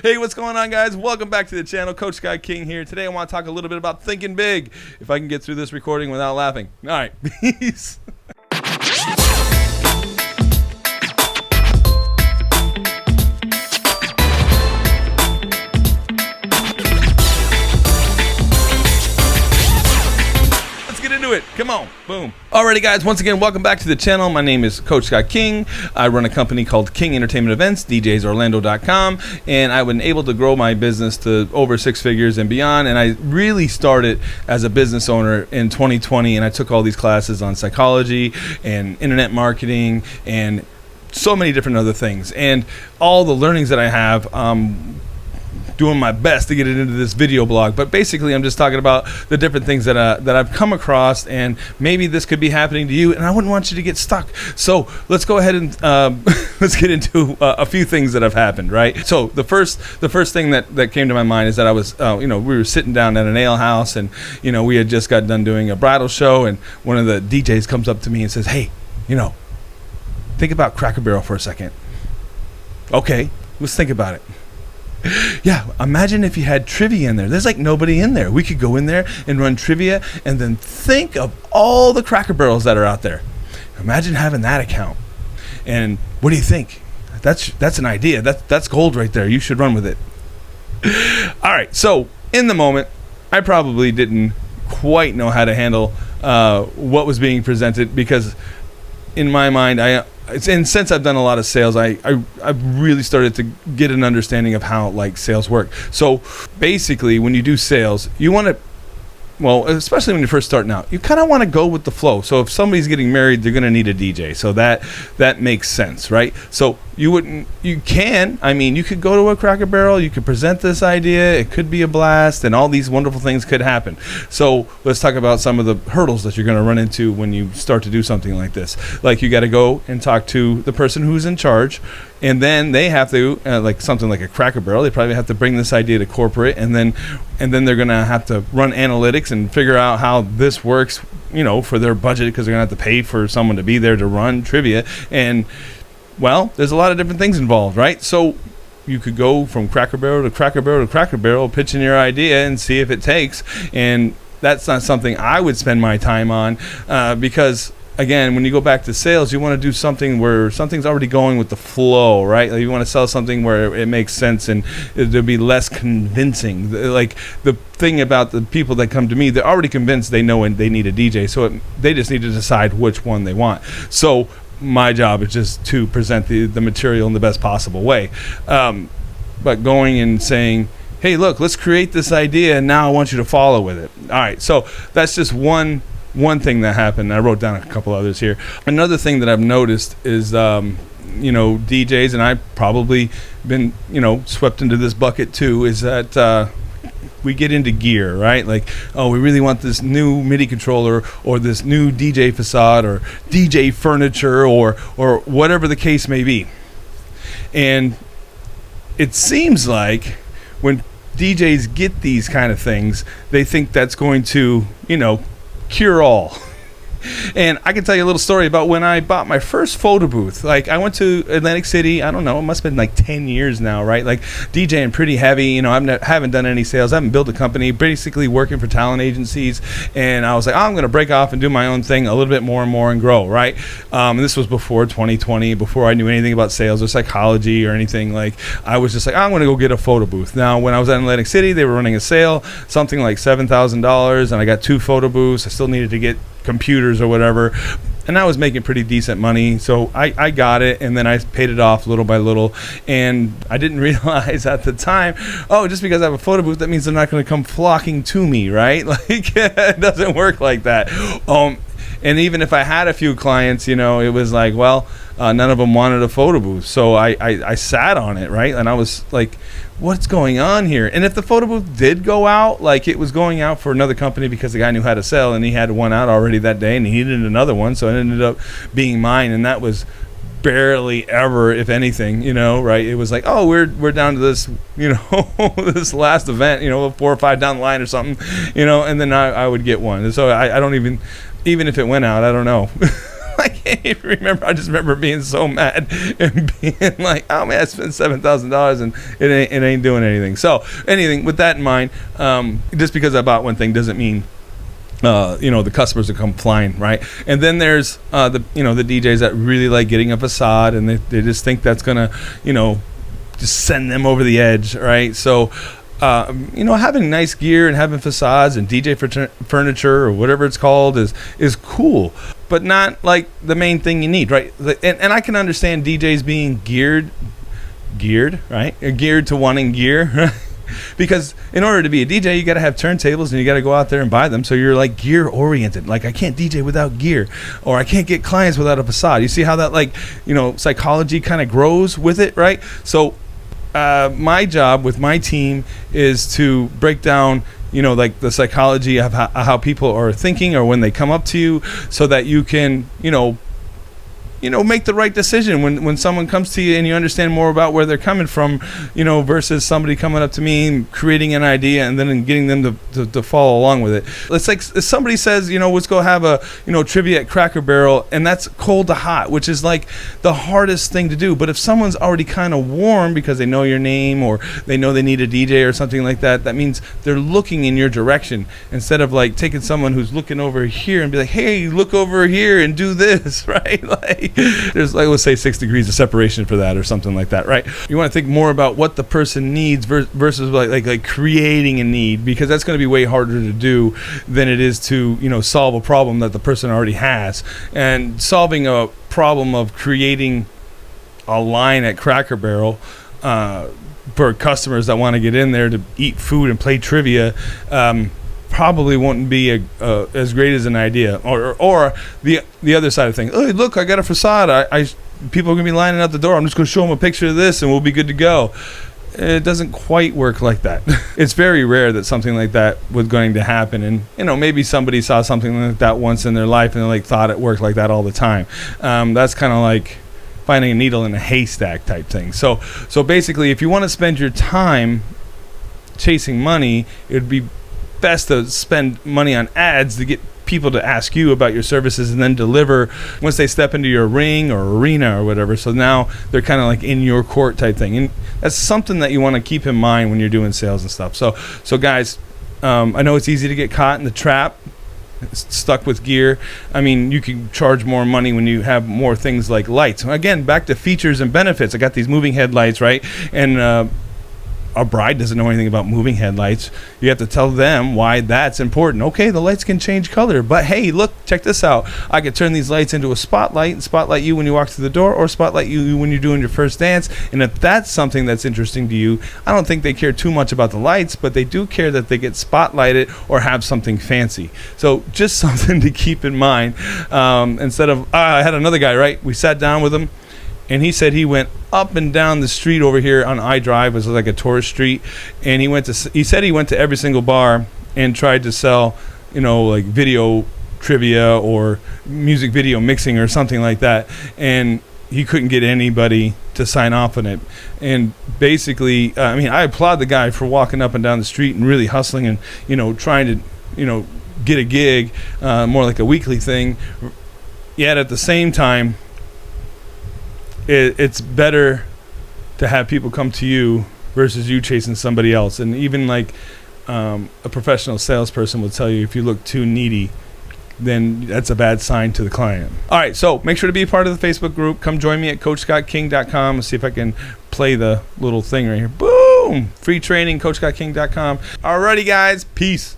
Hey, what's going on, guys? Welcome back to the channel. Coach Guy King here. Today I want to talk a little bit about thinking big. If I can get through this recording without laughing. All right, peace. It. Come on. Boom. Alrighty, guys. Once again, welcome back to the channel. My name is Coach Scott King. I run a company called King Entertainment Events, DJsorlando.com, and I've been able to grow my business to over 6 figures and beyond. And I really started as a business owner in 2020, and I took all these classes on psychology and internet marketing and so many different other things. And all the learnings that I have, doing my best to get it into this video blog, but basically I'm just talking about the different things that I've come across, and maybe this could be happening to you, and I wouldn't want you to get stuck. So let's go ahead and let's get into a few things that have happened, right? So the first thing that came to my mind is that I was we were sitting down at an ale house, and we had just got done doing a bridal show, and one of the DJs comes up to me and says, "Hey, think about Cracker Barrel for a second." Okay, let's think about it. Yeah, imagine if you had trivia in there. There's like nobody in there. We could go in there and run trivia, and then think of all the Cracker Barrels that are out there. Imagine having that account. And what do you think? That's an idea. That's gold right there. You should run with it. All right. So in the moment, I probably didn't quite know how to handle what was being presented, because in my mind, and since I've done a lot of sales, I've really started to get an understanding of how sales work. So basically, when you do sales, you want to, especially when you're first starting out, you kind of want to go with the flow. So if somebody's getting married, they're going to need a DJ. So that makes sense, right? So you could go to a Cracker Barrel, you could present this idea, it could be a blast, and all these wonderful things could happen. So let's talk about some of the hurdles that you're going to run into when you start to do something like this. Like, you got to go and talk to the person who's in charge, and then they have to, something like a Cracker Barrel, they probably have to bring this idea to corporate, and then they're going to have to run analytics and figure out how this works, for their budget, because they're going to have to pay for someone to be there to run trivia. And there's a lot of different things involved, right? So you could go from Cracker Barrel to Cracker Barrel to Cracker Barrel, pitching your idea and see if it takes. And that's not something I would spend my time on, because again, when you go back to sales, you want to do something where something's already going with the flow, right? Like, you want to sell something where it makes sense and it'll be less convincing. Like, the thing about the people that come to me, they're already convinced they know they need a DJ, so they just need to decide which one they want. So my job is just to present the material in the best possible way. But going and saying, "Hey, look, let's create this idea, and now I want you to follow with it." All right, so that's just one thing that happened. I wrote down a couple others here. Another thing that I've noticed is, DJs, and I've probably been, swept into this bucket too, is that we get into gear, right? Like, oh, we really want this new MIDI controller, or this new DJ facade, or DJ furniture, or whatever the case may be. And it seems like when DJs get these kind of things, they think that's going to, cure all. And I can tell you a little story about when I bought my first photo booth. Like, I went to Atlantic City, I don't know, it must have been 10 years now, right? Like, DJing pretty heavy, I haven't done any sales, I haven't built a company, basically working for talent agencies. And I was like, I'm going to break off and do my own thing a little bit more and more and grow, right? And this was before 2020, before I knew anything about sales or psychology or anything. Like, I was just like, I'm going to go get a photo booth. Now, when I was at Atlantic City, they were running a sale, something like $7,000, and I got 2 photo booths. I still needed to get computers or whatever, and I was making pretty decent money, so I got it, and then I paid it off little by little. And I didn't realize at the time, just because I have a photo booth, that means they're not going to come flocking to me, right? Like, it doesn't work like that. And even if I had a few clients, it was like, none of them wanted a photo booth. So I sat on it, right? And I was like, what's going on here? And if the photo booth did go out, like, it was going out for another company because the guy knew how to sell, and he had one out already that day, and he needed another one. So it ended up being mine. And that was barely ever, if anything, right? It was like, we're down to this, this last event, 4 or 5 down the line or something, and then I would get one. And so I don't even if it went out, I don't know I can't even remember. I just remember being so mad and being like, "Oh man, I spent $7,000 and it ain't doing anything." So, anything with that in mind, just because I bought one thing doesn't mean the customers will come flying, right? And then there's the DJs that really like getting a facade, and they just think that's gonna just send them over the edge, right? So having nice gear and having facades and DJ furniture or whatever it's called is cool, but not like the main thing you need, right? And I can understand DJs being geared, right? Geared to wanting gear, right? Because in order to be a DJ, you got to have turntables and you got to go out there and buy them. So you're like gear oriented. Like, I can't DJ without gear, or I can't get clients without a facade. You see how that psychology kind of grows with it, right? So my job with my team is to break down the psychology of how people are thinking or when they come up to you, so that you can make the right decision when someone comes to you and you understand more about where they're coming from, versus somebody coming up to me and creating an idea and then getting them to follow along with it. It's like if somebody says, let's go have a trivia at Cracker Barrel, and that's cold to hot, which is like the hardest thing to do. But if someone's already kind of warm because they know your name or they know they need a DJ or something like that, that means they're looking in your direction, instead of like taking someone who's looking over here and be like, hey, look over here and do this, right? Like, there's let's say 6 degrees of separation for that or something like that, right? You want to think more about what the person needs versus like creating a need, because that's going to be way harder to do than it is to solve a problem that the person already has. And solving a problem of creating a line at Cracker Barrel for customers that want to get in there to eat food and play trivia probably won't be as great as an idea. Or the other side of things. Oh, look, I got a facade. People are going to be lining up the door. I'm just going to show them a picture of this and we'll be good to go. It doesn't quite work like that. It's very rare that something like that was going to happen. And, maybe somebody saw something like that once in their life and they thought it worked like that all the time. That's kind of like finding a needle in a haystack type thing. So basically, if you want to spend your time chasing money, it would be best to spend money on ads to get people to ask you about your services and then deliver once they step into your ring or arena or whatever. So now they're kind of like in your court type thing, and that's something that you want to keep in mind when you're doing sales and stuff. So guys, I know it's easy to get caught in the trap, stuck with gear. I mean, you can charge more money when you have more things like lights. Again, back to features and benefits. I got these moving headlights, right? And a bride doesn't know anything about moving headlights. You have to tell them why that's important. Okay, the lights can change color, but hey, look, check this out. I could turn these lights into a spotlight and spotlight you when you walk through the door, or spotlight you when you're doing your first dance. And if that's something that's interesting to you, I don't think they care too much about the lights, but they do care that they get spotlighted or have something fancy. So just something to keep in mind. Instead of, I had another guy, right? We sat down with him, and he said he went up and down the street over here on I Drive, was like a tourist street, and he said he went to every single bar and tried to sell, like video trivia or music video mixing or something like that, and he couldn't get anybody to sign off on it. And basically, I applaud the guy for walking up and down the street and really hustling and trying to get a gig, more like a weekly thing. Yet at the same time, it's better to have people come to you versus you chasing somebody else. And even like a professional salesperson will tell you, if you look too needy, then that's a bad sign to the client. All right, so make sure to be a part of the Facebook group. Come join me at CoachScottKing.com and see if I can play the little thing right here. Boom! Free training, CoachScottKing.com. Alrighty, guys. Peace.